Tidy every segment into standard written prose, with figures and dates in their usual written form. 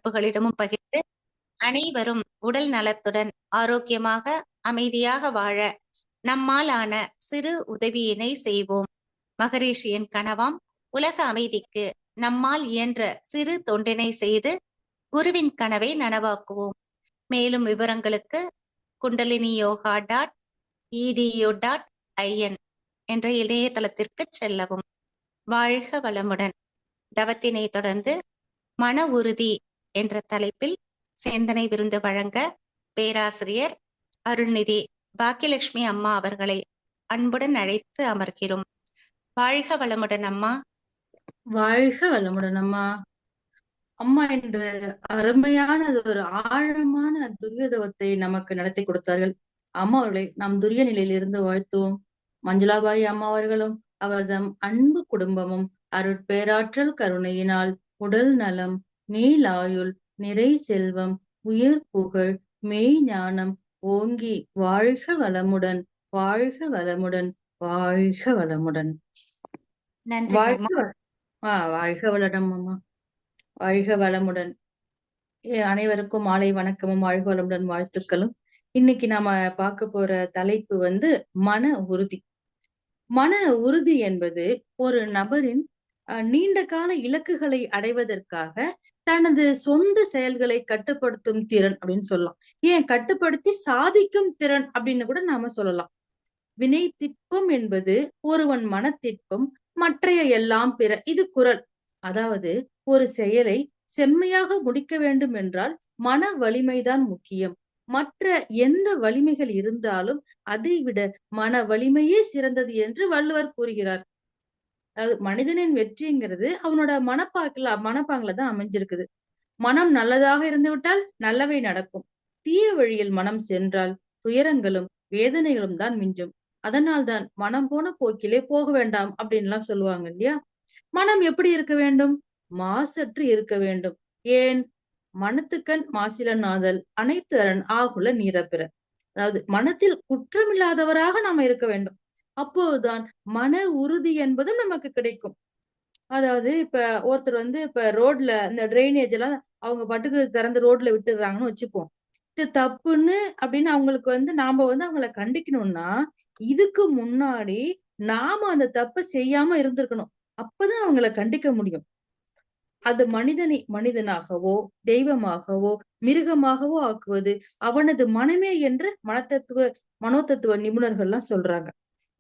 உறுப்புகளிடமும் பகிர்ந்து அனைவரும் உடல் நலத்துடன் ஆரோக்கியமாக அமைதியாக வாழ நம்மால் ஆன சிறு உதவியினை செய்வோம். மகரிஷியின் கனவாம் உலக அமைதிக்கு நம்மால் இயன்ற சிறு தொண்டினை செய்து குருவின் கனவை நனவாக்குவோம். மேலும் விவரங்களுக்கு kundaliniyoga.edu.in என்ற இணையதளத்திற்கு செல்லவும். வாழ்க வளமுடன். தவத்தினை தொடர்ந்து மன உறுதி என்ற தலைப்பில் சிந்தனை விருந்து வழங்க பேராசிரியர் அருள்நிதி பாக்கியலட்சுமி அம்மா அவர்களை அன்புடன் அழைத்து அமர்கிறோம். வாழ்க வளமுடன் அம்மா. வாழ்க வளமுடன் அம்மா. அம்மா என்ற அருமையான ஒரு ஆழமான துரியதவத்தை நமக்கு நடத்தி கொடுத்தார்கள். அம்மா அவர்களை நாம் துரிய நிலையிலிருந்து வாழ்த்துவோம். மஞ்சுளாபாய் அம்மா அவர்களும் அவர்தம் அன்பு குடும்பமும் அருட்பேராற்றல் கருணையினால் உடல் நலம், நீலாயுள், நிறை செல்வம், உயிர் புகழ், மெய் ஞானம் ஓங்கி வாழ்க வளமுடன், வாழ்க வளமுடன், வாழ்க வளமுடன். நன்றி. வாழ்க வளடம் அம்மா. வாழ்க வளமுடன். அனைவருக்கும் மாலை வணக்கமும் வாழ்க வளமுடன் வாழ்த்துக்களும். இன்னைக்கு நாம பார்க்க போற தலைப்பு மன உறுதி. மன உறுதி என்பது ஒரு நபரின் நீண்ட கால இலக்குகளை அடைவதற்காக தனது சொந்த செயல்களை கட்டுப்படுத்தும் திறன் அப்படின்னு சொல்லலாம். ஏன் கட்டுப்படுத்தி சாதிக்கும் திறன் அப்படின்னு கூட நாம சொல்லலாம். வினை திட்பம் என்பது ஒருவன் மனத்திற்பம், மற்றைய எல்லாம் பிற. இது குறள். அதாவது ஒரு செயலை செம்மையாக முடிக்க வேண்டும் என்றால் மன வலிமைதான் முக்கியம். மற்ற எந்த வலிமைகள் இருந்தாலும் அதை விட மன வலிமையே சிறந்தது என்று வள்ளுவர் கூறுகிறார். அதாவது மனிதனின் வெற்றிங்கிறது அவனோட மனப்பாங்குல தான் அமைஞ்சிருக்குது. மனம் நல்லதாக இருந்து விட்டால் நல்லவை நடக்கும். தீய வழியில் மனம் சென்றால் துயரங்களும் வேதனைகளும் தான் மிஞ்சும். அதனால்தான் மனம் போன போக்கிலே போக வேண்டாம் அப்படின்னு எல்லாம் சொல்லுவாங்க இல்லையா? மனம் எப்படி இருக்க வேண்டும்? மாசற்று இருக்க வேண்டும். ஏன்? மனத்துக்கண் மாசிலனாதல் அனைத்து அரண் ஆகுல நீரப்பிற. அதாவது மனத்தில் குற்றமில்லாதவராக நாம இருக்க வேண்டும். அப்போதுதான் மன உறுதி என்பதும் நமக்கு கிடைக்கும். அதாவது இப்ப ஒருத்தர் இப்ப ரோட்ல இந்த டிரைனேஜ் எல்லாம் அவங்க பாட்டுக்கு திறந்து ரோட்ல விட்டுடுறாங்கன்னு வச்சுப்போம். இது தப்புன்னு அப்படின்னு அவங்களுக்கு நாம அவங்கள கண்டிக்கணும்னா இதுக்கு முன்னாடி நாம அந்த தப்பை செய்யாம இருந்திருக்கணும். அப்பதான் அவங்கள கண்டிக்க முடியும். அது மனிதனை மனிதனாகவோ தெய்வமாகவோ மிருகமாகவோ ஆக்குவது அவனது மனமே என்று மனோதத்துவ நிபுணர்கள்லாம் சொல்றாங்க.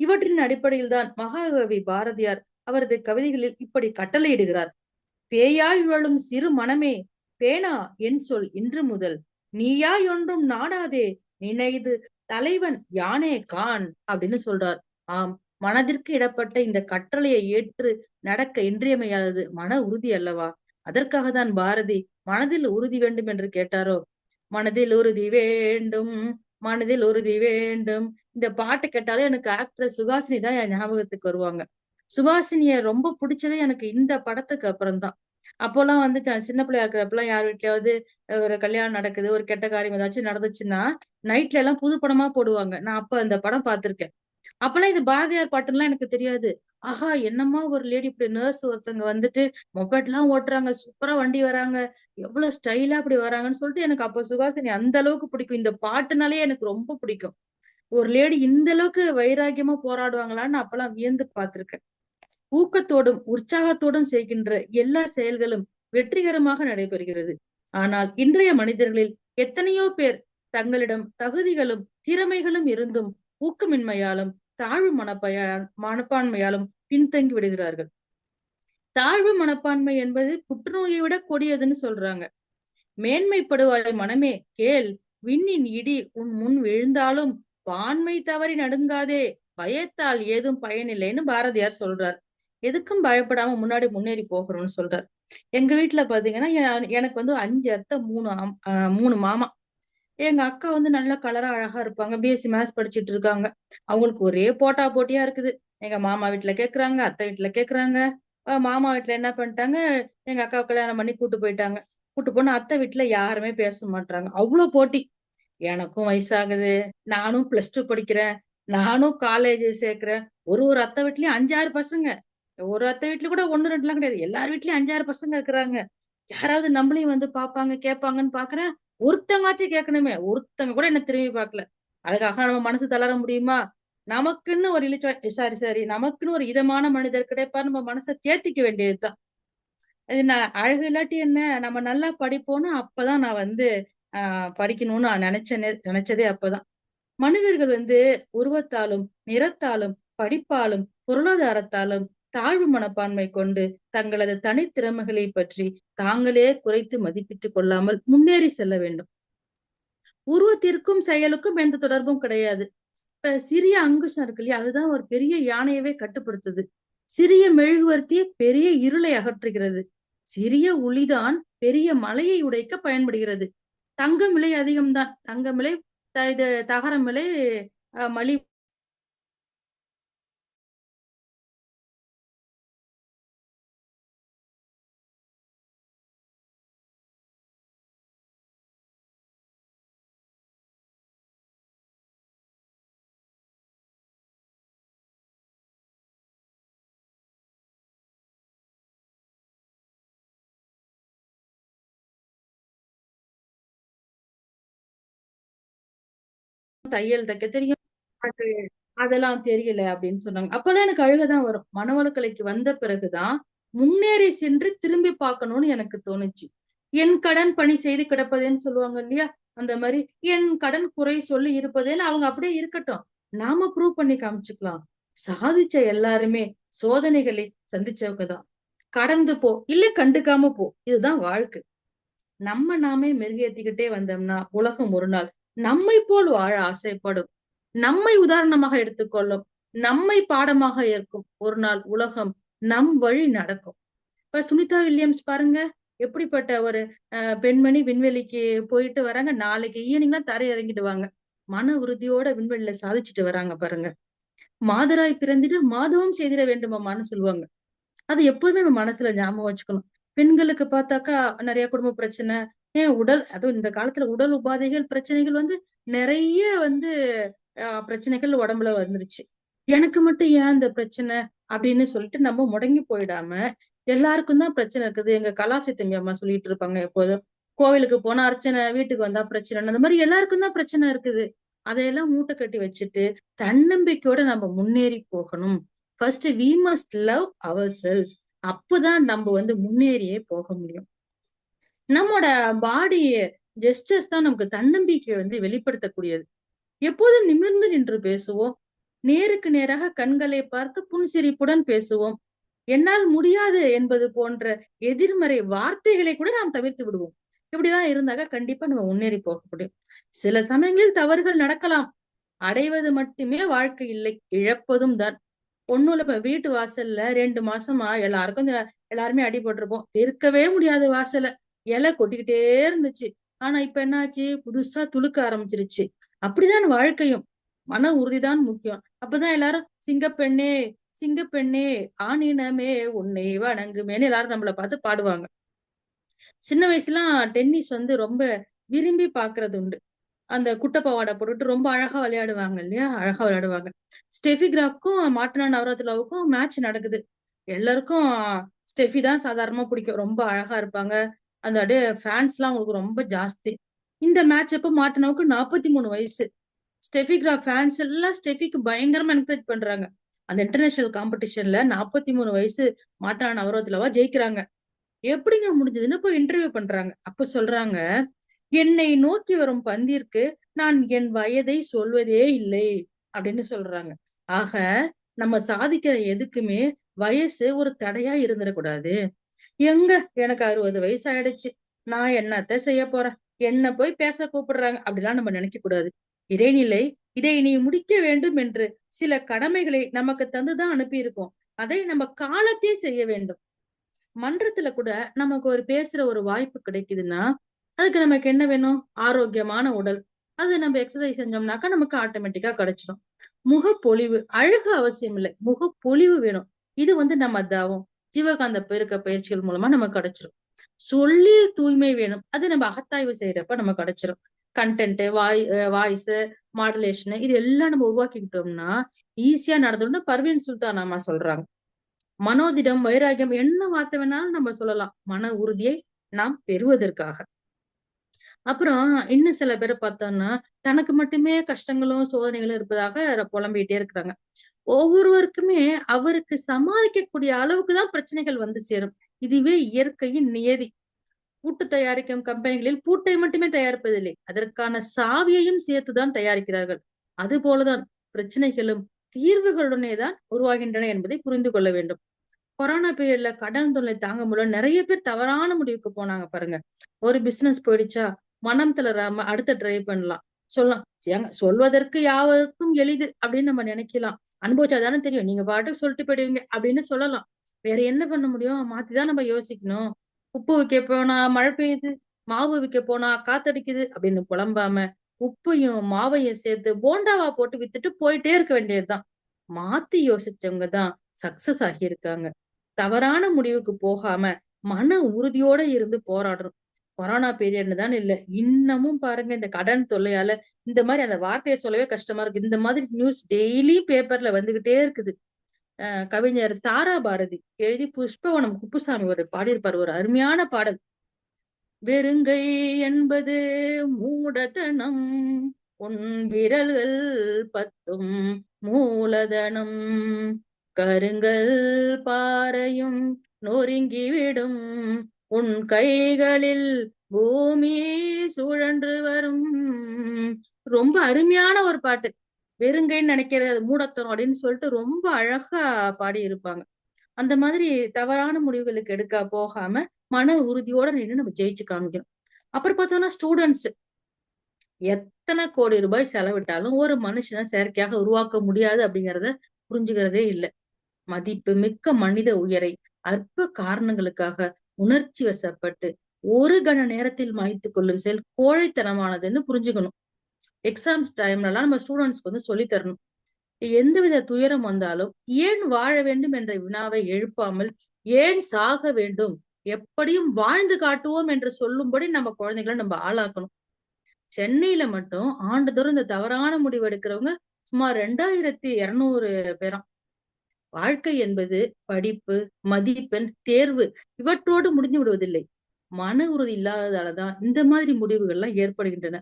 இவற்றின் அடிப்படையில் தான் மகாகவி பாரதியார் அவரது கவிதைகளில் இப்படி கட்டளையிடுகிறார். பேயாய் உழலும் சிறு மனமே பேனா என் சொல் இன்று முதல், நீயாய் ஒன்றும் நாடாதே நினைது தலைவன் யானே கான் அப்படின்னு சொல்றார். ஆம், மனதிற்கு இடப்பட்ட இந்த கட்டளையை ஏற்று நடக்க இன்றியமையாதது மன உறுதி அல்லவா? அதற்காக தான் பாரதி மனதில் உறுதி வேண்டும் என்று கேட்டாரோ. மனதில் உறுதி வேண்டும், மனதில் உறுதி வேண்டும். இந்த பாட்டு கேட்டாலே எனக்கு ஆக்ட்ரஸ் சுஹாசினி தான் என் ஞாபகத்துக்கு வருவாங்க. சுஹாசினிய ரொம்ப பிடிச்சதே எனக்கு இந்த படத்துக்கு அப்புறம் தான். அப்போல்லாம் சின்ன பிள்ளையா இருக்கிறப்பெல்லாம் யார் வீட்லயாவது ஒரு கல்யாணம் நடக்குது, ஒரு கெட்ட காரியம் ஏதாச்சும் நடந்துச்சுன்னா நைட்ல எல்லாம் புது படமா போடுவாங்க. நான் அப்ப அந்த படம் பார்த்திருக்கேன். அப்பெல்லாம் இது பாரதியார் பாட்டுலாம் எனக்கு தெரியாது. ஆஹா, என்னம்மா ஒரு லேடி இப்படி நர்ஸ் ஒருத்தவங்க மொபைட் எல்லாம் ஓட்டுறாங்க, சூப்பரா வண்டி வராங்க, எவ்வளவு ஸ்டைலா அப்படி வராங்கன்னு சொல்லிட்டு எனக்கு அப்ப சுஹாசினி அந்த அளவுக்கு பிடிக்கும். இந்த பாட்டுனாலே எனக்கு ரொம்ப பிடிக்கும். ஒரு லேடி இந்த அளவுக்கு வைராகியமா போராடுவாங்களான்னு அப்பெல்லாம் வியந்து பார்த்திருக்கேன். ஊக்கத்தோடும் உற்சாகத்தோடும் செய்கின்ற எல்லா செயல்களும் வெற்றிகரமாக நடைபெறுகிறது. ஆனால் இன்றைய மனிதர்களில் எத்தனையோ பேர் தங்களிடம் தகுதிகளும் திறமைகளும் இருந்தும் ஊக்கமின்மையாலும் தாழ்வு மனப்பான்மையாலும் பின்தங்கி விடுகிறார்கள். தாழ்வு மனப்பான்மை என்பது புற்றுநோயை விட கொடியதுன்னு சொல்றாங்க. மேன்மைப்படுவாய் மனமே கேள், விண்ணின் இடி உன் முன் விழுந்தாலும் பான்மை தவறி நடுங்காதே, பயத்தால் ஏதும் பயனில்லைன்னு பாரதியார் சொல்றார். எதுக்கும் பயப்படாம முன்னாடி முன்னேறி போகணும்னு சொல்றார். எங்க வீட்டுல பாத்தீங்கன்னா எனக்கு 5 அத்தை, 3 மாமா. எங்க அக்கா நல்ல கலரா அழகா இருப்பாங்க. பிஎஸ்சி மேத்ஸ் படிச்சுட்டு இருக்காங்க. அவங்களுக்கு ஒரே போட்டியா இருக்குது. எங்க மாமா வீட்டுல கேக்குறாங்க, அத்தை வீட்டுல கேக்குறாங்க. மாமா வீட்டுல என்ன பண்ணிட்டாங்க, எங்க அக்காவை கல்யாணம் பண்ணி கூட்டு போயிட்டாங்க. கூட்டு போனா அத்தை வீட்டுல யாருமே பேச மாட்டாங்க. அவ்வளவு போட்டி. எனக்கும் வயசாகுது, நானும் +2 படிக்கிறேன், நானும் காலேஜ் சேர்க்கிறேன். ஒரு அத்தை வீட்லயும் 5, 6 பசங்க. ஒரு அத்தை வீட்டுல கூட 1, 2 எல்லாம் கிடையாது. எல்லார் வீட்லயும் 5, 6 பசங்க இருக்கிறாங்க. யாராவது நம்மளையும் வந்து பாப்பாங்க கேட்பாங்கன்னு பாக்குறேன். ஒருத்தங்காச்சும் கேட்கணுமே, ஒருத்தங்க கூட என்ன திரும்பி பார்க்கல. அதுக்காக நம்ம மனசு தளர முடியுமா? நமக்குன்னு ஒரு சாரி சாரி நமக்குன்னு ஒரு இதமான மனிதர் கிடைப்பார், நம்ம மனச தேத்திக்க வேண்டியதுதான். அது நான் அழகு இல்லாட்டி என்ன, நம்ம நல்லா படிப்போம்னு அப்பதான் நான் வந்து படிக்கணும்னு நான் நினைச்சதே அப்பதான். மனிதர்கள் வந்து உருவத்தாலும், நிறத்தாலும், படிப்பாலும், பொருளாதாரத்தாலும் தாழ்வு மனப்பான்மை கொண்டு தங்களது தனித்திறமைகளை பற்றி தாங்களே குறைத்து மதிப்பிட்டுக் கொள்ளாமல் முன்னேறி செல்ல வேண்டும். உருவத்திற்கும் செயலுக்கும் எந்த தொடர்பும் கிடையாது. இப்ப சிறிய அங்குசம் இருக்கு இல்லையா, அதுதான் ஒரு பெரிய யானையவே கட்டுப்படுத்துது. சிறிய மெழுகுவர்த்தி பெரிய இருளை அகற்றுகிறது. சிறிய ஒளிதான் பெரிய மலையை உடைக்க பயன்படுகிறது. தங்கம் விலை அதிகம்தான். தங்கம் விலை இது தகரம் விலை மலி தையல் தைக்க தெரியும். அது அதெல்லாம் தெரியல அப்படின்னு சொன்னாங்க. அப்பல்லாம் எனக்கு அழுகதான் வரும். மனவளக்கலைக்கு வந்த பிறகுதான் முன்னேறி சென்று திரும்பி பார்க்கணும்னு எனக்கு தோணுச்சு. என் கடன் பணி செய்து கிடப்பதேன்னு சொல்லுவாங்க இல்லையா? அந்த மாரி என் கடன் குறை சொல்லி இருப்பதேன்னு அவங்க அப்படியே இருக்கட்டும். நாம ப்ரூவ் பண்ணி காமிச்சுக்கலாம். சாதிச்ச எல்லாருமே சோதனைகளை சந்திச்சவங்க தான். கடந்து போ, இல்ல கண்டுக்காம போ. இதுதான் வாழ்க்கை. நம்ம நாமே மெருகேத்திக்கிட்டே வந்தோம்னா, உலகம் ஒரு நாள் நம்மை போல் வாழ ஆசைப்படும். நம்மை உதாரணமாக எடுத்துக்கொள்ளும். நம்மை பாடமாக ஏற்கும். ஒரு நாள் உலகம் நம் வழி நடக்கும். இப்ப சுனிதா வில்லியம்ஸ் பாருங்க. எப்படிப்பட்ட ஒரு பெண்மணி விண்வெளிக்கு போயிட்டு வராங்க. நாளைக்கு ஈவினிங்னா தரை இறங்கிடுவாங்க. மன உறுதியோட விண்வெளியில சாதிச்சுட்டு வராங்க பாருங்க. மாதராய் பிறந்திட மாதவம் செய்திட வேண்டுமாமான்னு சொல்லுவாங்க. அது எப்போதுமே நம்ம மனசுல ஞாபகம் வச்சுக்கணும். பெண்களுக்கு பார்த்தாக்கா நிறைய குடும்ப பிரச்சனை, உடல் அதுவும் இந்த காலத்துல உடல் உபாதைகள், பிரச்சனைகள் வந்து நிறைய வந்து பிரச்சனைகள் உடம்புல வந்துருச்சு. எனக்கு மட்டும் ஏன் இந்த பிரச்சனை அப்படின்னு சொல்லிட்டு நம்ம முடங்கி போயிடாம, எல்லாருக்கும் தான் பிரச்சனை இருக்குது. எங்க கலாசி தம்பி அம்மா சொல்லிட்டு இருப்பாங்க எப்போதும். கோவிலுக்கு போனா அர்ச்சனை, வீட்டுக்கு வந்தா பிரச்சனை. அந்த மாதிரி எல்லாருக்கும் தான் பிரச்சனை இருக்குது. அதையெல்லாம் மூட்டை கட்டி வச்சுட்டு தன்னம்பிக்கையோட நம்ம முன்னேறி போகணும். First we must love our selves. அப்பதான் நம்ம வந்து முன்னேறியே போக முடியும். நம்மோட பாடி ஜெஸ்டர்ஸ் தான் நமக்கு தன்னம்பிக்கையை வந்து வெளிப்படுத்தக்கூடியது. எப்போதும் நிமிர்ந்து நின்று பேசுவோம். நேருக்கு நேராக கண்களை பார்த்து புன்சிரிப்புடன் பேசுவோம். என்னால் முடியாது என்பது போன்ற எதிர்மறை வார்த்தைகளை கூட நாம் தவிர்த்து விடுவோம். இப்படிதான் இருந்தாக்க கண்டிப்பா நம்ம முன்னேறி போக முடியும். சில சமயங்களில் தவறுகள் நடக்கலாம். அடைவது மட்டுமே வாழ்க்கை இல்லை, இழப்பதும் தான். ஒண்ணும் இல்ல, இப்ப வீட்டு வாசல்ல 2 மாசமா எல்லாருக்கும் எல்லாருமே அடிபட்டிருப்போம். பெருக்கவே முடியாது வாசல. இலை கொட்டிக்கிட்டே இருந்துச்சு. ஆனா இப்ப என்னாச்சு? புதுசா துளுக்க ஆரம்பிச்சிருச்சு. அப்படிதான் வாழ்க்கையும். மன உறுதிதான் முக்கியம். அப்பதான் எல்லாரும் சிங்கப்பெண்ணே, சிங்கப்பெண்ணே, ஆணினமே உன்னை வணங்குமேன்னு எல்லாரும் நம்மள பார்த்து பாடுவாங்க. சின்ன வயசுலாம் டென்னிஸ் வந்து ரொம்ப விரும்பி பாக்குறது உண்டு. அந்த குட்ட பாவாடை போட்டுட்டு ரொம்ப அழகா விளையாடுவாங்க இல்லையா? அழகா விளையாடுவாங்க. ஸ்டெஃபி கிராஃப்க்கும் மார்டினா நவராத்திலாவுக்கும் மேட்ச் நடக்குது. எல்லாருக்கும் ஸ்டெஃபி தான் சாதாரணமா பிடிக்கும். ரொம்ப அழகா இருப்பாங்க. அந்த அப்படியே ஃபேன்ஸ்லாம் அவங்களுக்கு ரொம்ப ஜாஸ்தி. இந்த மேட்ச் அப்ப மார்டினாவுக்கு 43 வயசு. ஸ்டெஃபி கிராஃப் ஃபேன்ஸ் எல்லாம் ஸ்டெஃபிக்கு பயங்கரமா என்கரேஜ் பண்றாங்க. அந்த இன்டர்நேஷனல் காம்படிஷன்ல 43 வயசு மார்டினா நவராத்திலாவா ஜெயிக்கிறாங்க. எப்படிங்க முடிஞ்சதுன்னு போய் இன்டர்வியூ பண்றாங்க. அப்ப சொல்றாங்க, என்னை நோக்கி வரும் பந்திற்கு நான் என் வயதை சொல்வதே இல்லை அப்படின்னு சொல்றாங்க. ஆக நம்ம சாதிக்கிற எதுக்குமே வயசு ஒரு தடையா இருந்துடக்கூடாது. எங்க எனக்கு 60 வயசு ஆயிடுச்சு, நான் என்னத்த செய்ய போறேன், என்ன போய் பேச கூப்பிடுறாங்க அப்படிலாம் நம்ம நினைக்க கூடாது. இறைநிலை இதை நீ முடிக்க வேண்டும் என்று சில கடமைகளை நமக்கு தந்துதான் அனுப்பியிருக்கோம். அதை நம்ம காலத்தே செய்ய வேண்டும். மன்றத்துல கூட நமக்கு ஒரு பேசுற ஒரு வாய்ப்பு கிடைக்குதுன்னா, அதுக்கு நமக்கு என்ன வேணும்? ஆரோக்கியமான உடல். அது நம்ம எக்ஸசைஸ் செஞ்சோம்னாக்கா நமக்கு ஆட்டோமேட்டிக்கா கிடைச்சிடும். முகப்பொலிவு, அழகு அவசியம் இல்லை. முகப்பொலிவு வேணும். இது வந்து நம்ம தவம், ஜீவகாந்த பெருக்க பயிற்சிகள் மூலமா நமக்கு கிடைச்சிரும். சொல்லில் தூய்மை வேணும். அது நம்ம அகத்தாய்வு செய்யறப்ப நமக்கு கிடைச்சிரும். கண்டென்ட், வாய்ஸ் மாடுலேஷன் இது எல்லாம் நம்ம உருவாக்கிக்கிட்டோம்னா ஈஸியா நடந்துடும். பர்வீன் சுல்தான் அம்மா சொல்றாங்க. மனோதிடம், வைராகியம் என்ன வார்த்தை வேணாலும் நம்ம சொல்லலாம். மன உறுதியை நாம் பெறுவதற்காக. அப்புறம் இன்னும் சில பேர பார்த்தோம்னா, தனக்கு மட்டுமே கஷ்டங்களும், சோதனைகளும் இருப்பதாக புலம்பிட்டே இருக்கிறாங்க. ஒவ்வொருவருக்குமே அவருக்கு சமாளிக்கக்கூடிய அளவுக்கு தான் பிரச்சனைகள் வந்து சேரும். இதுவே இயற்கையின் நியதி. பூட்டு தயாரிக்கும் கம்பெனிகளில் பூட்டை மட்டுமே தயாரிப்பதில்லை. அதற்கான சாவியையும் சேர்த்து தான் தயாரிக்கிறார்கள். அதுபோலதான் பிரச்சனைகளும் தீர்வுகளுடனே தான் உருவாகின்றன என்பதை புரிந்து கொள்ள வேண்டும். கொரோனா பீரியட்ல கடன் தொல்லை தாங்க முடியல நெறைய பேர் தவறான முடிவுக்கு போனாங்க பாருங்க. ஒரு பிசினஸ் போயிடுச்சா, மனம் தளராம அடுத்த ட்ரை பண்ணலாம். சொல்லலாம். ஏங்க சொல்வதற்கு யாவருக்கும் எளிது அப்படின்னு நம்ம நினைக்கலாம். அனுபவிச்சா தானே தெரியும். நீங்க பாட்டுக்கு சொல்லிட்டு போயிடுவீங்க அப்படின்னு சொல்லலாம். வேற என்ன பண்ண முடியும்? மாத்தி தான் நம்ம யோசிக்கணும். உப்பு விக்க போனா மழை பெய்யுது, மாவு விக்க போனா காத்தடிக்குது அப்படின்னு புலம்பாம, உப்பையும் மாவையும் சேர்த்து போண்டாவா போட்டு வித்துட்டு போயிட்டே இருக்க வேண்டியதுதான். மாத்தி யோசிச்சவங்க தான் சக்சஸ் ஆகியிருக்காங்க. தவறான முடிவுக்கு போகாம, மன உறுதியோட இருந்து போராடணும். கொரோனா பீரியட்ன்னு தான் இல்ல. இன்னமும் பாருங்க இந்த கடன் தொல்லையால, இந்த மாரி அந்த வார்த்தைய சொல்லவே கஷ்டமா இருக்கு. இந்த மாதிரி நியூஸ் டெய்லி பேப்பர்ல வந்துகிட்டே இருக்குது. கவிஞர் தாரா பாரதி எழுதி புஷ்பவனம் குப்புசாமி ஒரு பாடியிருப்பாரு. ஒரு அருமையான பாடல். வெறுங்கை என்பது மூடதனம் உன் விரல்கள் பத்தும் மூலதனம் கருங்கல் பாறையும் நொறுங்கிவிடும் உன் கைகளில் பூமி சுழன்று வரும். ரொம்ப அருமையான ஒரு பாட்டு. வெறுங்கைன்னு நினைக்கிறது அது மூடத்தனம் அப்படின்னு சொல்லிட்டு ரொம்ப அழகா பாடி இருப்பாங்க. அந்த மாதிரி தவறான முடிவுகளுக்கு எடுக்க போகாம, மன உறுதியோட நின்னு நம்ம ஜெயிச்சு காமிக்கணும். அப்புறம் பார்த்தோம்னா ஸ்டூடண்ட்ஸ் எத்தன கோடி ரூபாய் செலவிட்டாலும் ஒரு மனுஷன செயற்கையாக உருவாக்க முடியாது அப்படிங்கிறத புரிஞ்சுக்கிறதே இல்ல. மதிப்பு மிக்க மனித உயிரை அற்ப காரணங்களுக்காக உணர்ச்சி வசப்பட்டு ஒரு கண நேரத்தில் மாய்த்துக் கொள்ளும் செயல் கோழைத்தனமானதுன்னு புரிஞ்சுக்கணும். எக்ஸாம்ஸ் டைம்லலாம் நம்ம ஸ்டூடண்ட்ஸ்க்கு வந்து சொல்லி தரணும். எந்தவித துயரம் வந்தாலும் ஏன் வாழ வேண்டும் என்ற வினாவை எழுப்பாமல் ஏன் சாக வேண்டும் எப்படியும் வாழ்ந்து காட்டுவோம் என்று சொல்லும்படி நம்ம குழந்தைகளை நம்ம ஆளாக்கணும். சென்னையில மட்டும் ஆண்டுதோறும் இந்த தவறான முடிவு எடுக்கிறவங்க சுமார் 2200 பேராம். வாழ்க்கை என்பது படிப்பு, மதிப்பெண், தேர்வு இவற்றோடு முடிந்து விடுவதில்லை. மன உறுதி இல்லாததாலதான் இந்த மாதிரி முடிவுகள்லாம் ஏற்படுகின்றன.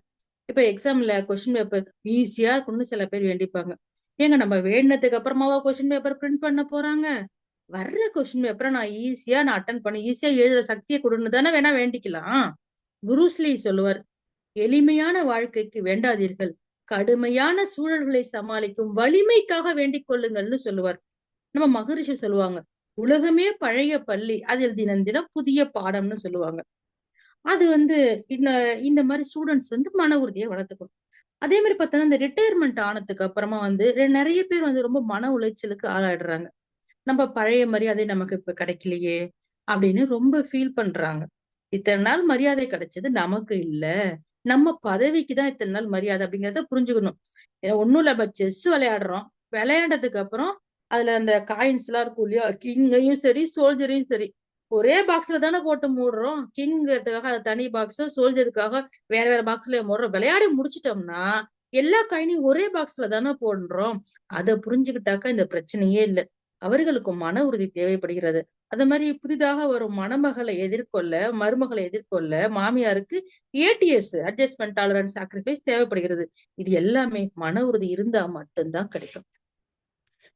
இப்ப எக்ஸாம்ல கொஸ்டின் பேப்பர் ஈஸியா இருக்கும்னு சில பேர் வேண்டிப்பாங்க. ஏங்க நம்ம வேண்டினதுக்கு அப்புறமாவா கொஸ்டின் பேப்பர் பிரிண்ட் பண்ண போறாங்க? வர்ற கொஸ்டின் பேப்பரை நான் அட்டன் பண்ணி ஈஸியா எழுதுற சக்தியை கொடுன்னு தானே வேணா வேண்டிக்கலாம். புரூஸ்லி சொல்லுவார், எளிமையான வாழ்க்கைக்கு வேண்டாதீர்கள். கடுமையான சூழல்களை சமாளிக்கும் வலிமைக்காக வேண்டிக் கொள்ளுங்கள்னு சொல்லுவார். நம்ம மகரிஷி சொல்லுவாங்க, உலகமே பழைய பள்ளி, அதில் தினம் தினம் புதிய பாடம்னு சொல்லுவாங்க. அது வந்து இந்த இந்த மாதிரி ஸ்டூடெண்ட்ஸ் வந்து மன உறுதியை வளர்த்துக்கணும். அதே மாதிரி பார்த்தோம்னா இந்த ரிட்டையர்மெண்ட் ஆனதுக்கு அப்புறமா வந்து நிறைய பேர் வந்து ரொம்ப மன உளைச்சலுக்கு ஆளாயிடுறாங்க. நம்ம பழைய மரியாதை நமக்கு இப்ப கிடைக்கலையே அப்படின்னு ரொம்ப ஃபீல் பண்றாங்க. இத்தனை நாள் மரியாதை கிடைச்சது நமக்கு இல்ல. நம்ம பதவிக்கு தான் இத்தனை நாள் மரியாதை அப்படிங்கிறத புரிஞ்சுக்கணும். ஏன்னா ஒண்ணும் இல்ல, நம்ம செஸ் விளையாடுறோம். விளையாண்டதுக்கு அப்புறம் அதுல அந்த காயின்ஸ் எல்லாம் இருக்கும் இல்லையா, கிங்கையும் சரி சோல்ஜரையும் சரி ஒரே பாக்ஸ்ல தானே போட்டு மூடுறோம். கிங்கிறதுக்காக அது தனி பாக்ஸ், சோல்ஜருக்காக வேற வேற பாக்ஸ்ல மூடுறோம். விளையாடி முடிச்சிட்டோம்னா எல்லா காயினையும் ஒரே பாக்ஸ்ல தானே போடுறோம். அதை புரிஞ்சுக்கிட்டாக்கா இந்த பிரச்சனையே இல்லை. அவர்களுக்கு மன உறுதி தேவைப்படுகிறது. அந்த மாதிரி புதிதாக வரும் மருமகளை எதிர்கொள்ள மாமியாருக்கு ஏடிஎஸ் அட்ஜஸ்ட்மெண்ட் டாலரன்ஸ் சாக்ரிஃபைஸ் தேவைப்படுகிறது. இது எல்லாமே மன உறுதி இருந்தா மட்டும்தான் கிடைக்கும்.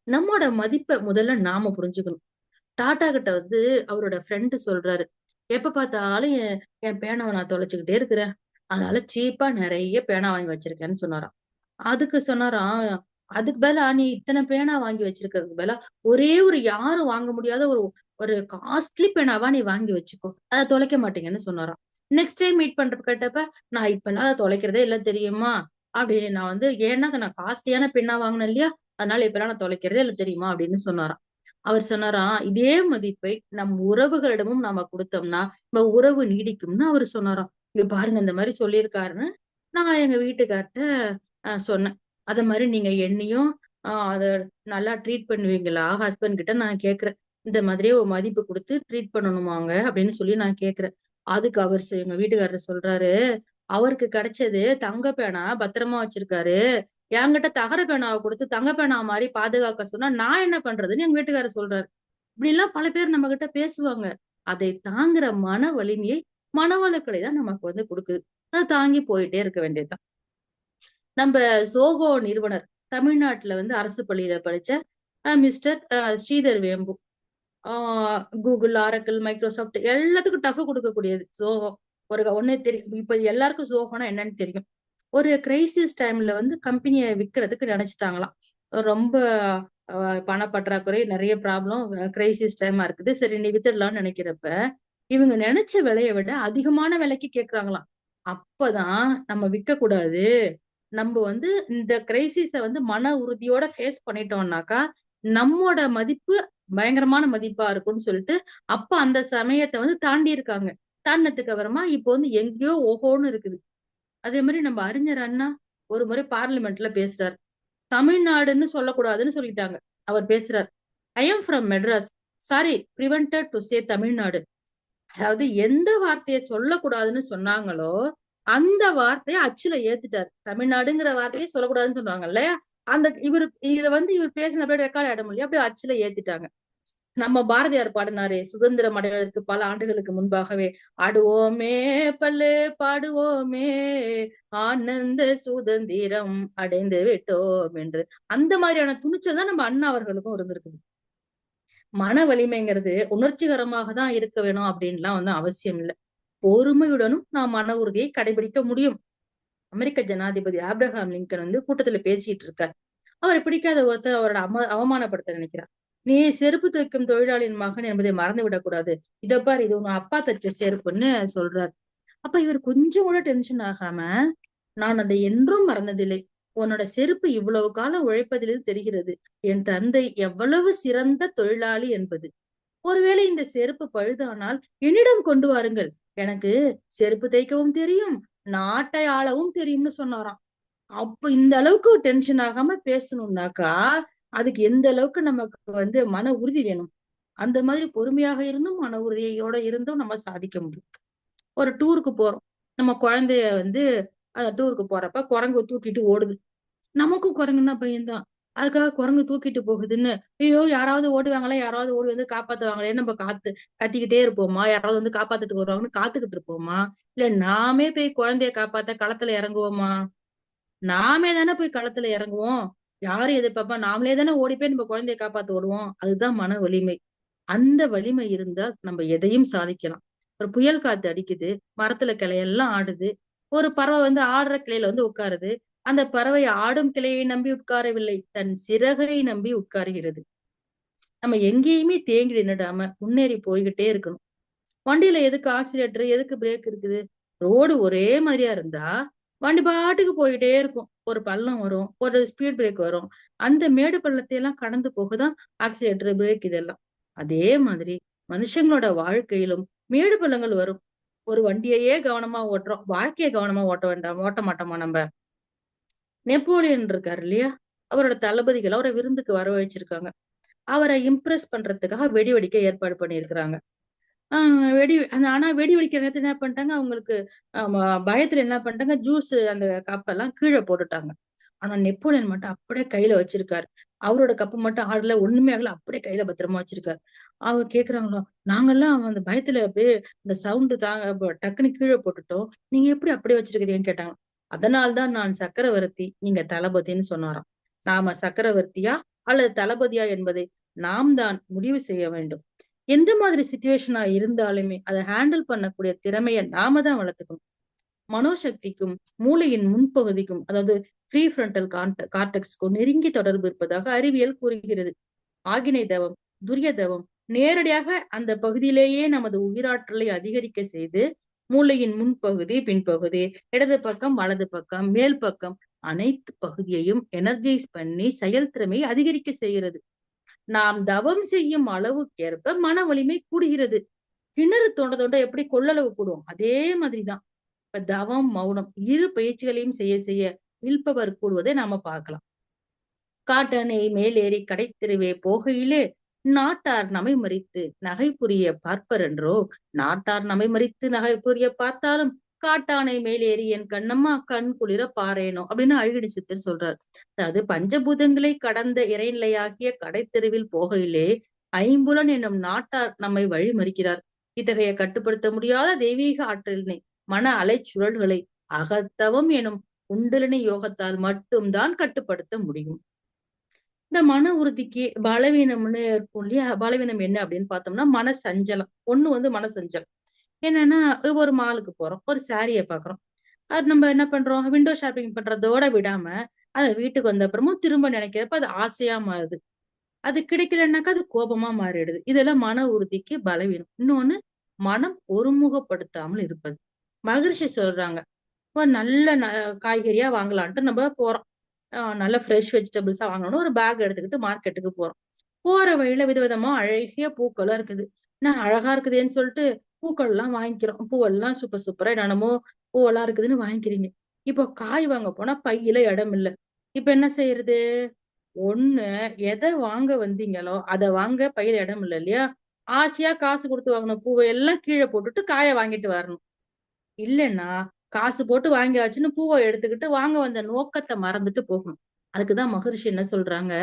நம்மோட மதிப்பை முதல்ல நாம புரிஞ்சுக்கணும். டாடா கிட்ட வந்து அவரோட ஃப்ரெண்டு சொல்றாரு, எப்ப பார்த்தாலும் என் பேனாவை நான் தொலைச்சுக்கிட்டே இருக்கிறேன். அதனால சீப்பா நிறைய பேனா வாங்கி வச்சிருக்கேன்னு சொன்னாராம். அதுக்கு சொன்னாராம், அதுக்கு பதிலா நீ இத்தனை பேனா வாங்கி வச்சிருக்கிறதுக்கு பதிலா ஒரே ஒரு யாரும் வாங்க முடியாத ஒரு ஒரு காஸ்ட்லி பேனாவா நீ வாங்கி வச்சுக்கோ. அதை தொலைக்க மாட்டீங்கன்னு சொன்னாராம். நெக்ஸ்ட் டைம் மீட் பண்றப்ப கேட்டப்ப, நான் இப்பெல்லாம் அதை தொலைக்கிறதே இல்லை தெரியுமா? அப்படின்னு நான் வந்து ஏன்னா நான் காஸ்ட்லியான பெண்ணா வாங்கினேன் இல்லையா, அதனால இப்பெல்லாம் நான் தொலைக்கிறதே இல்லை தெரியுமா அப்படின்னு சொன்னாராம். அவர் சொன்னாராம், இதே மதிப்பை நம் உறவுகளிடமும் நாம கொடுத்தோம்னா நம்ம உறவு நீடிக்கும்னு அவர் சொன்னாராம். இங்க பாருங்க இந்த மாதிரி சொல்லியிருக்காருன்னு நான் எங்க வீட்டுக்கார்ட்ட சொன்னேன். அத மாதிரி நீங்க என்னையும் அத நல்லா ட்ரீட் பண்ணுவீங்களா? ஹஸ்பண்ட் கிட்ட நான் கேட்கிறேன். இந்த மாதிரி ஒரு மதிப்பு குடுத்து ட்ரீட் பண்ணணுமாங்க அப்படின்னு சொல்லி நான் கேட்கிறேன். அதுக்கு அவர் எங்க வீட்டுக்காரர் சொல்றாரு, அவருக்கு கிடைச்சது தங்க பேனா பத்திரமா வச்சிருக்காரு. என்கிட்ட தகர பேனாவை குடுத்து தங்க பேனா மாரி பாதுகாக்க சொன்னா நான் என்ன பண்றதுன்னு எங்க வீட்டுக்காரர் சொல்றாரு. இப்படி எல்லாம் பல பேர் நம்ம கிட்ட பேசுவாங்க. அதை தாங்குற மன வலிமையை மனவளக்கலை தான் நமக்கு கொடுக்குது. அதை தாங்கி போயிட்டே இருக்க வேண்டியதுதான். நம்ம சோகோ நிறுவனர் தமிழ்நாட்டுல அரசு பள்ளியில படிச்ச மிஸ்டர் ஸ்ரீதர் வேம்பு. கூகுள், ஆரக்கிள், மைக்ரோசாஃப்ட் எல்லாத்துக்கும் டஃப் கொடுக்கக்கூடியது சோகம். ஒன்னே தெரியும், இப்ப எல்லாருக்கும் சோகம்னா என்னன்னு தெரியும். ஒரு கிரைசிஸ் டைம்ல கம்பெனியை விற்கிறதுக்கு நினைச்சிட்டாங்களாம். ரொம்ப பணப்பற்றாக்குறை, நிறைய ப்ராப்ளம், கிரைசிஸ் டைமா இருக்குது, சரி நீ வித்துடலாம்னு நினைக்கிறப்ப இவங்க நினைச்ச விலையை விட அதிகமான விலைக்கு கேக்குறாங்களாம். அப்பதான் நம்ம விற்க கூடாது, நம்ம இந்த கிரைசிஸ மன உறுதியோட ஃபேஸ் பண்ணிட்டோம்னாக்கா நம்மோட மதிப்பு பயங்கரமான மதிப்பா இருக்கும்னு சொல்லிட்டு அப்ப அந்த சமயத்தை தாண்டி இருக்காங்க. தாண்டினதுக்கு அப்புறமா இப்போ எங்கேயோ ஓஹோன்னு இருக்குது. அதே மாதிரி நம்ம அறிஞர் அண்ணா ஒரு முறை பார்லிமெண்ட்ல பேசுறாரு. தமிழ்நாடுன்னு சொல்லக்கூடாதுன்னு சொல்லிட்டாங்க. அவர் பேசுறார், I am from Madras, sorry prevented to say Tamil Nadu. அதாவது எந்த வார்த்தையை சொல்லக்கூடாதுன்னு சொன்னாங்களோ அந்த வார்த்தையை அச்சுல ஏத்துட்டாரு. தமிழ்நாடுங்கிற வார்த்தையை சொல்லக்கூடாதுன்னு சொன்னாங்க இல்லையா, அந்த இவர் இத இவர் பேசினபடி ரெக்கார்ட் ஆயிட முடியும், அப்படியே அச்சுல ஏத்திட்டாங்க. நம்ம பாரதியார் பாடினாரே, சுதந்திரம் அடைவதற்கு பல ஆண்டுகளுக்கு முன்பாகவே, ஆடுவோமே பல்லு பாடுவோமே ஆனந்த சுதந்திரம் அடைந்து விட்டோம் என்று. அந்த மாதிரியான துணிச்சல் தான் நம்ம அண்ணா அவர்களுக்கும் இருந்திருக்குது. மன வலிமைங்கிறது உணர்ச்சிகரமாக தான் இருக்க வேணும் அப்படின்லாம் அவசியம் இல்லை. பொறுமையுடனும் நாம் மன உறுதியை கடைபிடிக்க முடியும். அமெரிக்க ஜனாதிபதி ஆப்ரஹாம் லிங்கன் கூட்டத்துல பேசிட்டு இருக்கார். அவரை பிடிக்காத ஒருத்தர் அவரோட அவமானப்படுத்த நினைக்கிறார். நீ செருப்பு தைக்கும் தொழிலாளியின் மகன் என்பதை மறந்து விடக்கூடாது, இத பாரு இது உங்க அப்பா தச்ச செருப்புன்னு சொல்றாரு. அப்ப இவர் கொஞ்சம் கூட டென்ஷன் ஆகாம, நான் அதை என்றும் மறந்ததில்லை, உன்னோட செருப்பு இவ்வளவு காலம் உழைப்பதிலிருந்து தெரிகிறது என் தந்தை எவ்வளவு சிறந்த தொழிலாளி என்பது. ஒருவேளை இந்த செருப்பு பழுதானால் என்னிடம் கொண்டு வாருங்கள், எனக்கு செருப்பு தைக்கவும் தெரியும், நாட்டை ஆளவும் தெரியும்னு சொன்னாராம். அப்ப இந்த அளவுக்கு டென்ஷன் ஆகாம பேசணும்னாக்கா அதுக்கு எந்த அளவுக்கு நமக்கு மன உறுதி வேணும். அந்த மாதிரி பொறுமையாக இருந்தும் மன உறுதியோட இருந்தும் நம்ம சாதிக்க முடியும். ஒரு டூருக்கு போறோம், நம்ம குழந்தைய அந்த டூருக்கு போறப்ப குரங்கு தூக்கிட்டு ஓடுது. நமக்கும் குரங்குன்னா பையன்தான். அதுக்காக குரங்கு தூக்கிட்டு போகுதுன்னு ஐயோ யாராவது ஓடுவாங்களா, யாராவது ஓடி காப்பாத்துவாங்களே நம்ம கத்திக்கிட்டே இருப்போமா? யாராவது காப்பாத்துறதுக்கு வருவாங்கன்னு காத்துக்கிட்டு இருப்போமா? இல்ல நாமே போய் குழந்தைய காப்பாத்த களத்துல இறங்குவோமா? நாமே தானே போய் களத்துல இறங்குவோம். யாரும் எதிர்பார்ப்பா, நாமளே தானே ஓடி போய் நம்ம குழந்தைய காப்பாத்த ஓடுவோம். அதுதான் மன வலிமை. அந்த வலிமை இருந்தால் நம்ம எதையும் சாதிக்கலாம். ஒரு புயல் காத்து அடிக்குது, மரத்துல கிளையெல்லாம் ஆடுது, ஒரு பறவை ஆடுற கிளையில உட்காருது. அந்த பறவை ஆடும் கிளையை நம்பி உட்காரவில்லை, தன் சிறகை நம்பி உட்காருகிறது. நம்ம எங்கேயுமே தேங்கி நின்னுடாம முன்னேறி போய்கிட்டே இருக்கணும். வண்டியில எதுக்கு ஆக்சிலேட்டர், எதுக்கு பிரேக் இருக்குது? ரோடு ஒரே மாதிரியா இருந்தா வண்டி பாட்டுக்கு போயிட்டே இருக்கும். ஒரு பள்ளம் வரும், ஒரு ஸ்பீட் பிரேக் வரும், அந்த மேடு பள்ளத்தை எல்லாம் கடந்து போகதான் ஆக்சிலேட்டர், பிரேக் இதெல்லாம். அதே மாதிரி மனுஷங்களோட வாழ்க்கையிலும் மேடு பள்ளங்கள் வரும். ஒரு வண்டியையே கவனமா ஓட்டுறோம், வாழ்க்கையை கவனமா ஓட்ட மாட்டோமா நம்ம? நெப்போலியன் இருக்காரு இல்லையா, அவரோட தளபதிகள் அவரை விருந்துக்கு வரவழைச்சிருக்காங்க. அவரை இம்ப்ரெஸ் பண்றதுக்காக வெடி வெடிக்க ஏற்பாடு பண்ணியிருக்கிறாங்க. ஆனா வெடி வெடிக்கிற நேரத்துல என்ன பண்ணிட்டாங்க, அவங்களுக்கு பயத்துல என்ன பண்ணிட்டாங்க, ஜூஸ் அந்த கப்பெல்லாம் கீழே போட்டுட்டாங்க. ஆனா நெப்போலியன் மட்டும் அப்படியே கையில வச்சிருக்காரு. அவரோட கப்பு மட்டும் ஆடல, ஒண்ணுமே ஆகல, அப்படியே கையில பத்திரமா வச்சிருக்காரு. அவங்க கேக்குறாங்களோ, நாங்கெல்லாம் அந்த பயத்துல அப்படியே இந்த சவுண்டு தாங்க டக்குன்னு கீழே போட்டுட்டோம், நீங்க எப்படி அப்படியே வச்சிருக்கிறீங்கன்னு கேட்டாங்க. அதனால்தான் நான் சக்கரவர்த்தி, நீங்க தளபதின்னு சொன்னாராம். நாம சக்கரவர்த்தியா அல்லது தளபதியா என்பதை நாம் தான் முடிவு செய்ய வேண்டும். எந்த மாதிரி சிச்சுவேஷனா இருந்தாலுமே அதை ஹேண்டில் பண்ணக்கூடிய திறமைய நாம தான் வளர்த்துக்கணும். மனோசக்திக்கும் மூளையின் முன்பகுதிக்கும், அதாவது ப்ரீ ஃப்ரண்டல் கார்டெக்ஸ்க்கும் நெருங்கி தொடர்பு இருப்பதாக அறிவியல் கூறுகிறது. ஆகினை தவம், துரிய தவம் நேரடியாக அந்த பகுதியிலேயே நமது உயிராற்றலை அதிகரிக்க செய்து மூளையின் முன்பகுதி, பின்பகுதி, இடது பக்கம், வலது பக்கம், மேல் பக்கம் அனைத்து பகுதியையும் எனர்ஜைஸ் பண்ணி செயல்திறமையை அதிகரிக்க செய்கிறது. நாம் தவம் செய்யும் அளவுக்கேற்ப மன வலிமை கூடுகிறது. கிணறு தோண்ட தோண்ட எப்படி கொள்ளளவு கூடும், அதே மாதிரிதான் இப்ப தவம், மௌனம் இரு பயிற்சிகளையும் செய்ய செய்ய வில் பவர் கூடுவதை நாம பார்க்கலாம். காட்டணை மேலேறி கடைத்தெருவே போகையிலே நாட்டார் நமை மறித்து நகை புரிய பார்ப்பர் என்றோ, நாட்டார் நமை மறித்து நகை புரிய பார்த்தாலும் காட்டானை மேலேறி என் கண்ணம்மா கண் குளிர பாரேனோ அப்படின்னு அழகிரி சித்தர் சொல்றார். அதாவது பஞ்சபூதங்களை கடந்த இறைநிலையாகிய கடைத்தெருவில் போகையிலே ஐம்புலன் என்னும் நாட்டார் நம்மை வழி மறிக்கிறார். இத்தகைய கட்டுப்படுத்த முடியாத தெய்வீக ஆற்றலினை, மன அலைச்சுழல்களை அகத்தவம் எனும் குண்டலினி யோகத்தால் மட்டும்தான் கட்டுப்படுத்த முடியும். இந்த மன உறுதிக்கு பலவீனம்னு இருக்கும் இல்லையா? பலவீனம் என்ன அப்படின்னு பார்த்தோம்னா, மன சஞ்சலம். ஒண்ணு வந்து மன சஞ்சலம். என்னன்னா, ஒரு மாலுக்கு போறோம். ஒரு சாரிய பாக்குறோம். அது நம்ம என்ன பண்றோம்? விண்டோ ஷாப்பிங் பண்றதோட விடாம, அத வீட்டுக்கு வந்த அப்புறமும் திரும்ப நினைக்கிறப்ப அது ஆசையா மாறுது. அது கிடைக்கலன்னாக்கா அது கோபமா மாறிடுது. இதெல்லாம் மன உறுதிக்கு பலவீனம். இன்னொன்னு, மனம் ஒருமுகப்படுத்தாமல் இருப்பது. மகரிஷி சொல்றாங்க, ஒரு நல்ல காய்கறியா வாங்கலான்ட்டு நம்ம போறோம். நல்ல ஃப்ரெஷ் வெஜிடபிள்ஸா வாங்கணும்னு ஒரு பேக் எடுத்துக்கிட்டு மார்க்கெட்டுக்கு போறோம். போற வழியில விதவிதமா அழகிய பூக்களா இருக்குது. நான் அழகா இருக்குதேன்னு சொல்லிட்டு பூக்கள்லாம் வாங்கிக்கிறோம். பூவெல்லாம் சூப்பர் சூப்பரா என்னென்னமோ பூவெல்லாம் இருக்குதுன்னு வாங்கிக்கிறீங்க. இப்போ காய் வாங்க போனா பையில இடம் இல்ல. இப்ப என்ன செய்யறது? ஒண்ணு எத வாங்க வந்தீங்களோ, அத வாங்க பையில இடம் இல்ல இல்லையா? ஆசையா காசு குடுத்து வாங்குன பூவ எல்லாம் கீழ போட்டுட்டு காய வாங்கிட்டு வரணும். இல்லன்னா, காசு போட்டு வாங்கியாச்சுன்னு பூவ எடுத்துக்கிட்டு வாங்க வந்த நோக்கத்த மறந்துட்டு போகணும். அதுக்கு தான் மகரிஷி என்ன சொல்றாங்க,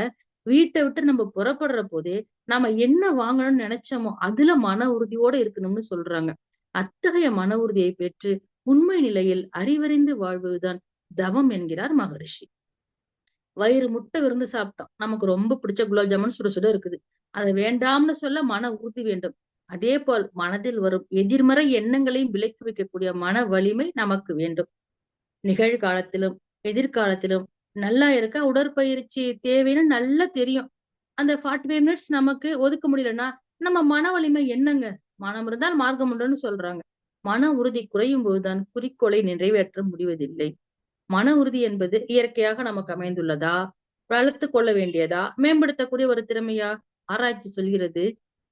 வீட்ட விட்டு நம்ம புறப்படுற போதே, நாம என்ன வாங்கணும்னு நெனைச்சோமோ, அதுல மன உறுதியோட இருக்கணும்னு சொல்றாங்க. அத்தகைய மன உறுதியை பெற்று, உண்மை நிலையில் அறிவறிந்து வாழ்வதுதான் தவம் என்கிறார் மகரிஷி. வயிறு முட்ட விருந்து சாப்பிட்டோம். நமக்கு ரொம்ப பிடிச்ச குலாப் ஜாமுன் சுட சுட இருக்குது. அத வேண்டாம்னு சொல்ல மன உறுதி வேண்டும். அதேபோல் மனதில் வரும் எதிர்மறை எண்ணங்களையும் விலக்கி வைக்கக்கூடிய மன வலிமை நமக்கு வேண்டும். நிகழ்காலத்திலும், எதிர்காலத்திலும் நல்லா இருக்க உடற்பயிற்சி தேவைன்னு நல்லா தெரியும். அந்த 45 மினிட்ஸ் நமக்கு ஒதுக்க முடியலன்னா, நம்ம மன வலிமை என்னங்க? மனம் இருந்தால் மார்க்கம் உண்டுன்னு சொல்றாங்க. மன உறுதி குறையும் போதுதான் குறிக்கோளை நிறைவேற்ற முடிவதில்லை. மன உறுதி என்பது இயற்கையாக நமக்கு அமைந்துள்ளதா? வளர்த்துக் கொள்ள வேண்டியதா? மேம்படுத்தக்கூடிய ஒரு திறமையா? ஆராய்ச்சி சொல்கிறது,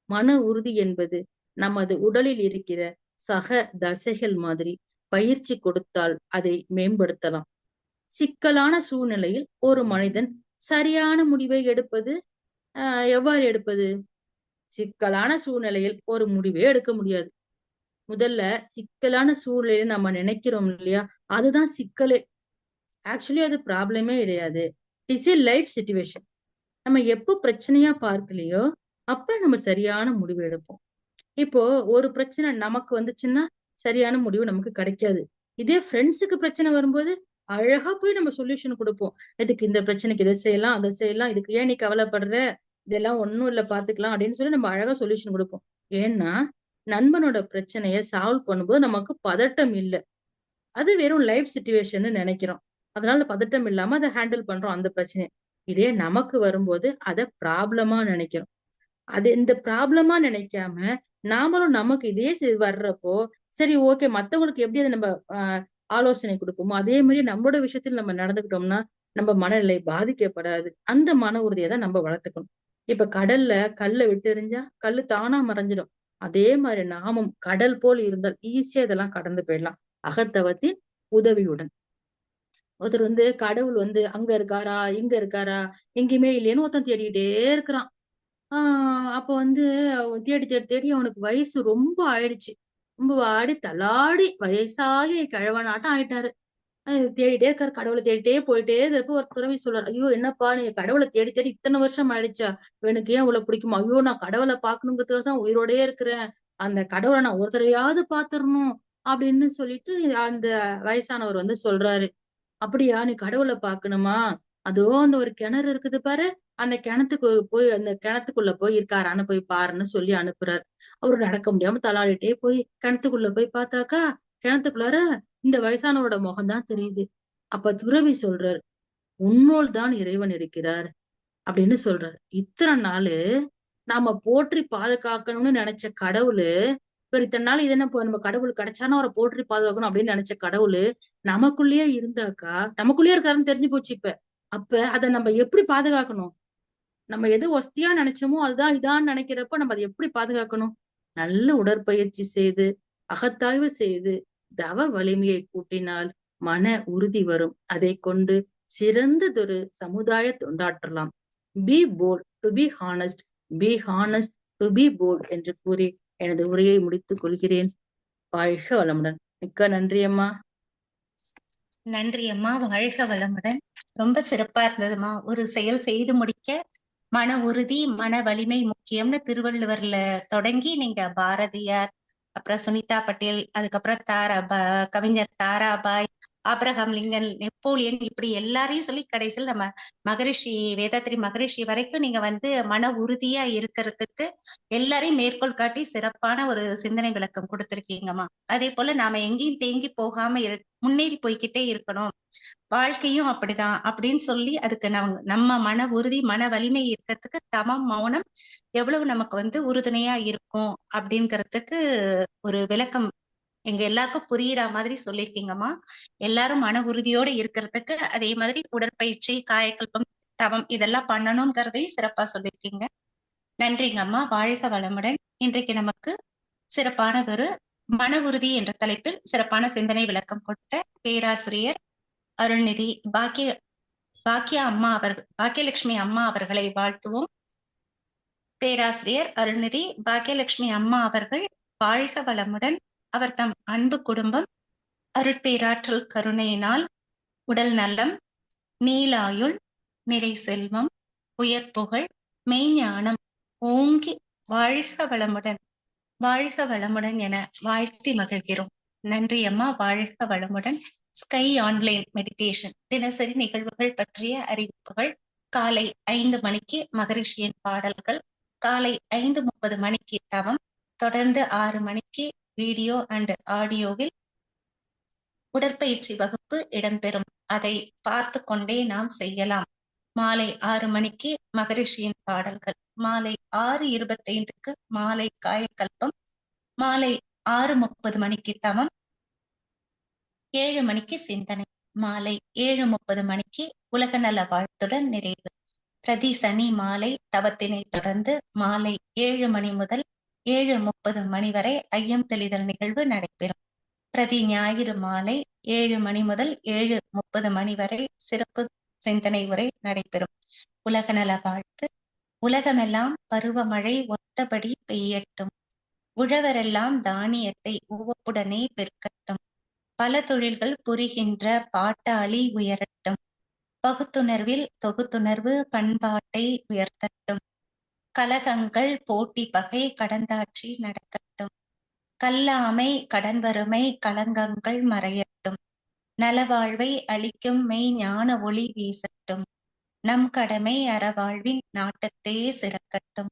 மன உறுதி என்பது நமது உடலில் இருக்கிற சக தசைகள் மாதிரி பயிற்சி கொடுத்தால் அதை மேம்படுத்தலாம். சிக்கலான சூழ்நிலையில் ஒரு மனிதன் சரியான முடிவை எடுப்பது எவ்வாறு எடுப்பது? சிக்கலான சூழ்நிலையில் ஒரு முடிவே எடுக்க முடியாது. முதல்ல சிக்கலான சூழ்நிலையை நம்ம நினைக்கிறோம் இல்லையா? அதுதான் சிக்கலே. ஆக்சுவலி அது ப்ராப்ளமே கிடையாது. It's a life situation. நம்ம எப்போ பிரச்சனையா பார்க்கலையோ, அப்ப நம்ம சரியான முடிவு எடுப்போம். இப்போ ஒரு பிரச்சனை நமக்கு வந்துச்சுன்னா, சரியான முடிவு நமக்கு கிடைக்காது. இதே ஃப்ரெண்ட்ஸுக்கு பிரச்சனை வரும்போது, அழகா போய் நம்ம சொல்யூஷன் குடுப்போம். இதுக்கு இந்த பிரச்சனைக்கு இத செய்யலாம், அத செய்யலாம். இதுக்கு ஏன் நீ கவலைப்படுற? இதெல்லாம் ஒண்ணும் இல்ல பாத்துக்கலாம் அப்படின்னு சொல்லி நம்ம அழகா சொல்யூஷன் குடுப்போம். ஏன்னா, நண்பனோட பிரச்சனைய சால்வ் பண்ணும்போது நமக்கு பதட்டம் இல்ல. அது வெறும் லைஃப் சிச்சுவேஷன்னு நெனைக்கிறோம். அதனால பதட்டம் இல்லாம அத ஹேண்டில் பண்றோம் அந்த பிரச்சனைய. இதே நமக்கு வரும்போது அத ப்ராப்ளமா நெனைக்கிறோம். அது இந்த ப்ராப்ளமா நினைக்காம, நாமளும் நமக்கு இதே வர்றப்போ, சரி ஓகே மத்தவங்களுக்கு எப்படி அத நம்ம அ ஆலோசனை குடுப்போமோ, அதே மாரி நம்மளோட விஷயத்தில் நம்ம நடந்துக்கிட்டோம்னா, நம்ம மனநிலை பாதிக்கப்படாது. அந்த மன உறுதிய தான் நம்ம வளர்த்துக்கணும். இப்ப கடல்ல கல்ல விட்டு எறிஞ்சா, கல்லு தானா மறைஞ்சிடும். அதே மாரி நாமும் கடல் போல் இருந்தால் ஈஸியா இதெல்லாம் கடந்து போயிடலாம். அகத்தவத்தின் உதவியுடன். ஒருத்தர் வந்து கடவுள் வந்து அங்க இருக்காரா? இங்க இருக்காரா? எங்கேயுமே இல்லையேன்னு ஒருத்தன் தேடிட்டே இருக்கிறான். ஆ அப்ப வந்து தேடி தேடி தேடி அவனுக்கு வயசு ரொம்ப ஆயிடுச்சு. ரொம்ப வாடி தள்ளாடி வயசாகி கிழவனாட்டம் ஆயிட்டாரு. தேடிட்டே இருக்காரு. கடவுள தேடிட்டே போயிட்டே இருக்கப்ப ஒரு துறவி சொல்றாரு. ஐயோ! என்னப்பா நீங்க கடவுள தேடி தேடி இத்தன வருஷம் ஆயிடுச்சா? எனக்கு ஏன் இவ்வளவு பிடிக்குமா? ஐயோ! நான் கடவுள பார்க்கணுங்கிறதுக்காக தான் உயிரோடயே இருக்கிறேன். அந்த கடவுள நான் ஒரு தடவையாவது பார்த்துறணும். அப்படின்னு சொல்லிட்டு அந்த வயசானவர் வந்து சொல்றாரு. அப்படியா நீ கடவுள பார்க்கணுமா? அதோ அந்த ஒரு கிணறு இருக்குது பாரு. அந்த கிணத்துக்கு போய் அந்த கிணத்துக்குள்ள போய் இருக்காரான்னு போய் பாருன்னு சொல்லி அனுப்புறாரு. அவரு நடக்க முடியாம தள்ளாடிட்டே போய் கிணத்துக்குள்ள போய் பார்த்தாக்கா, கிணத்துக்குள்ளார இந்த வயசானவரோட முகம் தான் தெரியுது. அப்ப துறவி சொல்றாரு, "உன்னோள் தான் இறைவன் இருக்கிறார்" அப்படின்னு சொல்றாரு. இத்தன நாளு நாம போற்றி பாதுகாக்கணும்னு நெனைச்ச கடவுளு, இவரு இத்தன நாள் இது என்ன நம்ம கடவுள் கிடைச்சானா அவர போற்றி பாதுகாக்கணும் அப்படின்னு நெனைச்ச கடவுளு, நமக்குள்ளேயே இருந்தாக்கா, நமக்குள்ளேயே இருக்காருன்னு தெரிஞ்சு போச்சு இப்ப. அப்ப அத நம்ம எப்படி பாதுகாக்கணும்? நம்ம எது ஒஸ்தியா நெனைச்சோமோ, அதுதான் இதான்னு நெனைக்கிறப்ப நம்ம அத எப்படி பாதுகாக்கணும்? நல்ல உடற்பயிற்சி செய்து, அகத்தாய்வு செய்து, தவ வலிமையை கூட்டினால் மன உறுதி வரும். அதைக் கொண்டு சிறந்ததொரு சமுதாய தொண்டாற்றலாம். Be bold to be honest, be honest to be bold என்று கூறி எனது உரையை முடித்துக் கொள்கிறேன். வாழ்க வளமுடன். மிக்க நன்றி அம்மா. நன்றி அம்மா. வாழ்க வளமுடன். ரொம்ப சிறப்பா இருந்ததுமா. ஒரு செயல் செய்து முடிக்க மன உறுதி, மன வலிமை முக்கியம்னு திருவள்ளுவர்ல தொடங்கி நீங்க பாரதியார், அப்புறம் சுனிதா பட்டேல், அதுக்கப்புறம் கவிஞர் தாராபாய், ஆபிரகாம் லிங்கன், நெப்போலியன், இப்படி எல்லாரையும் சொல்லி கடைசியில் நம்ம மகரிஷி, வேதாத்ரி மகரிஷி வரைக்கும் நீங்க வந்து மன உறுதியா இருக்கிறதுக்கு எல்லாரையும் மேற்கோள் காட்டி சிறப்பான ஒரு சிந்தனை விளக்கம் கொடுத்திருக்கீங்கம்மா. அதே போல நாம எங்கேயும் தேங்கி போகாம முன்னேறி போய்க்கிட்டே இருக்கணும், வாழ்க்கையும் அப்படிதான் அப்படின்னு சொல்லி அதுக்கு நம்ம மன உறுதி, மன வலிமை இருக்கிறதுக்கு தமம், மௌனம் எவ்வளவு நமக்கு வந்து உறுதுணையா இருக்கும் அப்படிங்கிறதுக்கு ஒரு விளக்கம் எங்க எல்லாருக்கும் புரியுற மாதிரி சொல்லியிருக்கீங்கம்மா. எல்லாரும் மன உறுதியோட இருக்கிறதுக்கு அதே மாதிரி உடற்பயிற்சி, காயக்கல்பம், தவம் இதெல்லாம் பண்ணணுங்கிறதையும் சிறப்பா சொல்லியிருக்கீங்க. நன்றிங்கம்மா. வாழ்க வளமுடன். இன்றைக்கு நமக்கு சிறப்பானதொரு மன உறுதி என்ற தலைப்பில் சிறப்பான சிந்தனை விளக்கம் கொடுத்த பேராசிரியர் அருள்நிதி பாக்கியலட்சுமி அம்மா அவர்களை வாழ்த்துவோம். பேராசிரியர் அருள்நிதி பாக்கியலட்சுமி அம்மா அவர்கள் வாழ்க வளமுடன். அவர் தம் அன்பு குடும்பம் அருட்பேராற்றல் கருணையினால் உடல் நலம், நீலாயுள், நிறை செல்வம், உயர் புகழ், மெய்ஞானம் ஓங்கி வாழ்க வளமுடன், வாழ்க வளமுடன் என வாழ்த்தி மகிழ்கிறோம். நன்றி அம்மா. வாழ்க வளமுடன். ஸ்கை ஆன்லைன் மெடிடேஷன் தினசரி நிகழ்வுகள் பற்றிய அறிவிப்புகள். காலை 5 மணிக்கு மகரிஷியின் பாடல்கள், காலை 5:30 மணிக்கு தவம், தொடர்ந்து 6 மணிக்கு வீடியோ அண்ட் ஆடியோவில் உடற்பயிற்சி வகுப்பு இடம்பெறும். அதை பார்த்து கொண்டே நாம் செய்யலாம். மாலை 6 மணிக்கு மகரிஷியின் பாடல்கள், மாலை 6:25க்கு மாலை காயக்கல்பம், மாலை 6:30 மணிக்கு தவம், 7 மணிக்கு சிந்தனை, மாலை 7:30 மணிக்கு உலகநல வாழ்த்துடன் நிறைவு. பிரதி சனி மாலை தவத்தினை தொடர்ந்து மாலை 7 மணி முதல் 7:30 மணி வரை ஐயம் தெளிதல் நிகழ்வு நடைபெறும். பிரதி ஞாயிறு மாலை 7 மணி முதல் 7:30 மணி வரை சிறப்பு சிந்தனை உரை நடைபெறும். உலகநல வாழ்த்து. உலகமெல்லாம் பருவமழை ஒத்தபடி பெய்யட்டும், உழவரெல்லாம் தானியத்தை உவப்புடனே பெருக்கட்டும், பல தொழில்கள் புரிகின்ற பாட்டாளி உயரட்டும், பகுத்துணர்வில் தொகுத்துணர்வு பண்பாட்டை உயர்த்தட்டும், கலகங்கள் போட்டி பகை கடந்தாட்சி நடக்கட்டும், கல்லாமை கடன்வறுமை களங்கங்கள் மறையட்டும், நலவாழ்வை அளிக்கும் மெய் ஞான ஒளி வீசட்டும், நம் கடமை அறவாழ்வின் நாட்டத்தே சிறக்கட்டும்,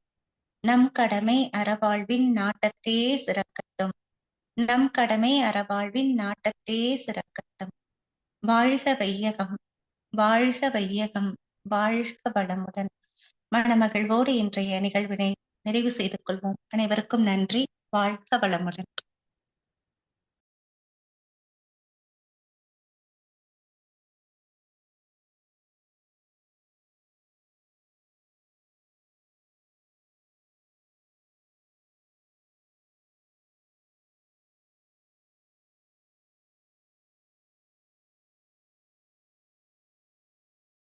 நம் கடமை அறவாழ்வின் நாட்டத்தே சிறக்கட்டும், நம் கடமை அறவாழ்வின் நாட்டத்தே சிறக்கட்டும். வாழ்க வையகம், வாழ்க வையகம், வாழ்க வளமுடன். மனமகிழ்வோடு இன்றைய நிகழ்வினை நிறைவு செய்து கொள்வோம். அனைவருக்கும் நன்றி. வாழ்க வளமுடன்.